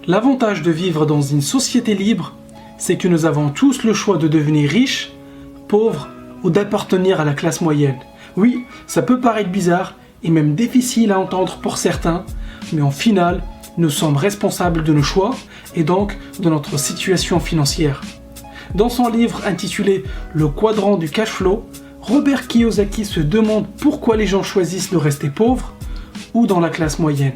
L'avantage de vivre dans une société libre, c'est que nous avons tous le choix de devenir riches, pauvres ou d'appartenir à la classe moyenne. Oui, ça peut paraître bizarre et même difficile à entendre pour certains, mais en final, nous sommes responsables de nos choix et donc de notre situation financière. Dans son livre intitulé Le quadrant du cash flow, Robert Kiyosaki se demande pourquoi les gens choisissent de rester pauvres ou dans la classe moyenne.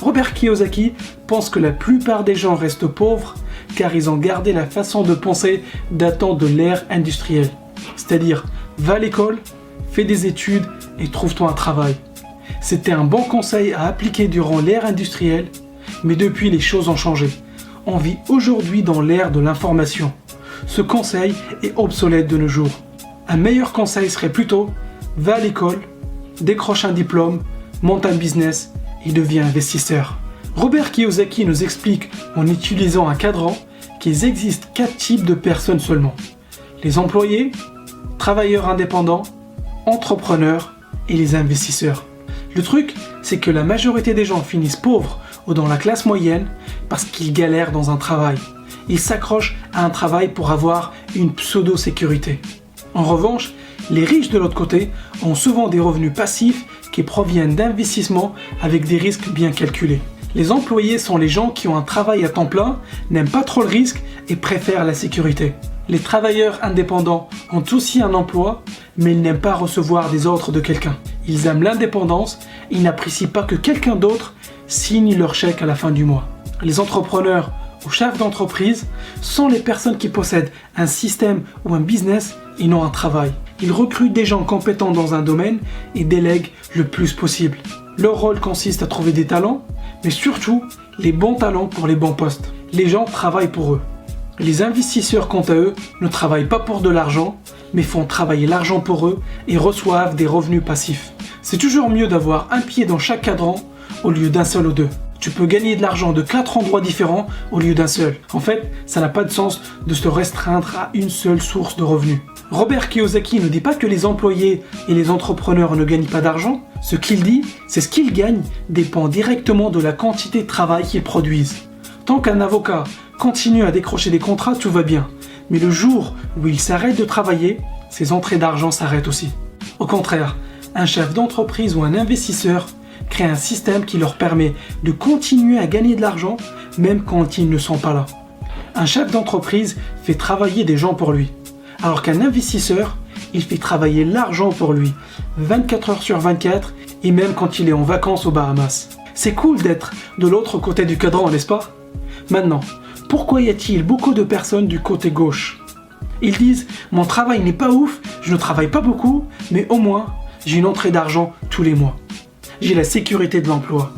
Robert Kiyosaki pense que la plupart des gens restent pauvres car ils ont gardé la façon de penser datant de l'ère industrielle. C'est-à-dire, va à l'école, fais des études et trouve-toi un travail. C'était un bon conseil à appliquer durant l'ère industrielle, mais depuis les choses ont changé. On vit aujourd'hui dans l'ère de l'information. Ce conseil est obsolète de nos jours. Un meilleur conseil serait plutôt, va à l'école, décroche un diplôme, monte un business et deviens investisseur. Robert Kiyosaki nous explique en utilisant un cadran qu'il existe 4 types de personnes seulement. Les employés, travailleurs indépendants, entrepreneurs et les investisseurs. Le truc, c'est que la majorité des gens finissent pauvres ou dans la classe moyenne parce qu'ils galèrent dans un travail. Ils s'accrochent à un travail pour avoir une pseudo-sécurité. En revanche, les riches de l'autre côté ont souvent des revenus passifs qui proviennent d'investissements avec des risques bien calculés. Les employés sont les gens qui ont un travail à temps plein, n'aiment pas trop le risque et préfèrent la sécurité. Les travailleurs indépendants ont aussi un emploi, mais ils n'aiment pas recevoir des ordres de quelqu'un. Ils aiment l'indépendance, ils n'apprécient pas que quelqu'un d'autre signe leur chèque à la fin du mois. Les entrepreneurs ou chefs d'entreprise sont les personnes qui possèdent un système ou un business et non un travail. Ils recrutent des gens compétents dans un domaine et délèguent le plus possible. Leur rôle consiste à trouver des talents, mais surtout les bons talents pour les bons postes. Les gens travaillent pour eux. Les investisseurs, quant à eux, ne travaillent pas pour de l'argent, mais font travailler l'argent pour eux et reçoivent des revenus passifs. C'est toujours mieux d'avoir un pied dans chaque cadran au lieu d'un seul ou deux. Tu peux gagner de l'argent de 4 endroits différents au lieu d'un seul. En fait, ça n'a pas de sens de se restreindre à une seule source de revenus. Robert Kiyosaki ne dit pas que les employés et les entrepreneurs ne gagnent pas d'argent. Ce qu'il dit, c'est ce qu'ils gagnent dépend directement de la quantité de travail qu'ils produisent. Tant qu'un avocat continue à décrocher des contrats, tout va bien. Mais le jour où il s'arrête de travailler, ses entrées d'argent s'arrêtent aussi. Au contraire, un chef d'entreprise ou un investisseur crée un système qui leur permet de continuer à gagner de l'argent même quand ils ne sont pas là. Un chef d'entreprise fait travailler des gens pour lui, alors qu'un investisseur, il fait travailler l'argent pour lui, 24 heures sur 24 et même quand il est en vacances aux Bahamas. C'est cool d'être de l'autre côté du cadran, n'est-ce pas? Maintenant, pourquoi y a-t-il beaucoup de personnes du côté gauche? Ils disent « Mon travail n'est pas ouf, je ne travaille pas beaucoup, mais au moins, j'ai une entrée d'argent tous les mois. J'ai la sécurité de l'emploi. »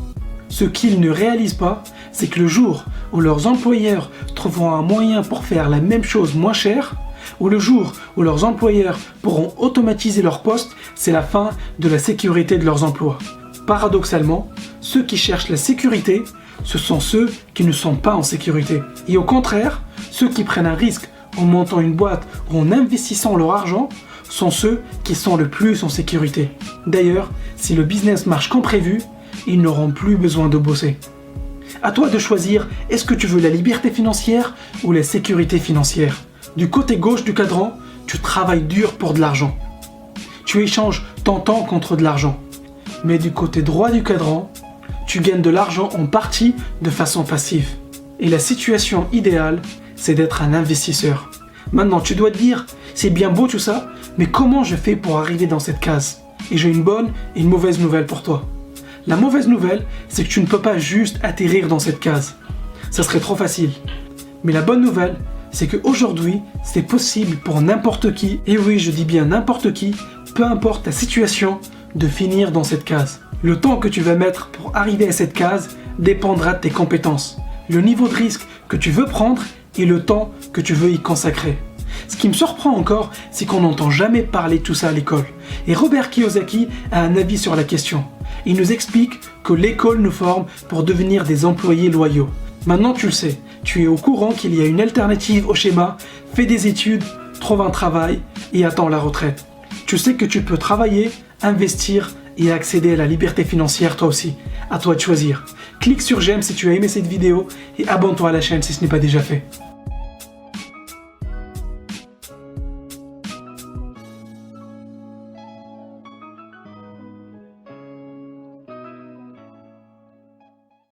Ce qu'ils ne réalisent pas, c'est que le jour où leurs employeurs trouveront un moyen pour faire la même chose moins cher, ou le jour où leurs employeurs pourront automatiser leur poste, c'est la fin de la sécurité de leurs emplois. Paradoxalement, ceux qui cherchent la sécurité, ce sont ceux qui ne sont pas en sécurité. Et au contraire, ceux qui prennent un risque en montant une boîte ou en investissant leur argent sont ceux qui sont le plus en sécurité. D'ailleurs, si le business marche comme prévu, ils n'auront plus besoin de bosser. À toi de choisir, est-ce que tu veux la liberté financière ou la sécurité financière? Du côté gauche du cadran, tu travailles dur pour de l'argent. Tu échanges ton temps contre de l'argent. Mais du côté droit du cadran, tu gagnes de l'argent en partie de façon passive. Et la situation idéale, c'est d'être un investisseur. Maintenant, tu dois te dire, c'est bien beau tout ça, mais comment je fais pour arriver dans cette case? Et j'ai une bonne et une mauvaise nouvelle pour toi. La mauvaise nouvelle, c'est que tu ne peux pas juste atterrir dans cette case. Ça serait trop facile. Mais la bonne nouvelle, c'est qu'aujourd'hui, c'est possible pour n'importe qui, et oui, je dis bien n'importe qui, peu importe ta situation, de finir dans cette case. Le temps que tu vas mettre pour arriver à cette case dépendra de tes compétences, le niveau de risque que tu veux prendre et le temps que tu veux y consacrer. Ce qui me surprend encore, c'est qu'on n'entend jamais parler de tout ça à l'école. Et Robert Kiyosaki a un avis sur la question. Il nous explique que l'école nous forme pour devenir des employés loyaux. Maintenant tu le sais, tu es au courant qu'il y a une alternative au schéma « fais des études, trouve un travail et attends la retraite ». Tu sais que tu peux travailler, investir et à accéder à la liberté financière toi aussi. À toi de choisir. Clique sur j'aime si tu as aimé cette vidéo et abonne-toi à la chaîne si ce n'est pas déjà fait.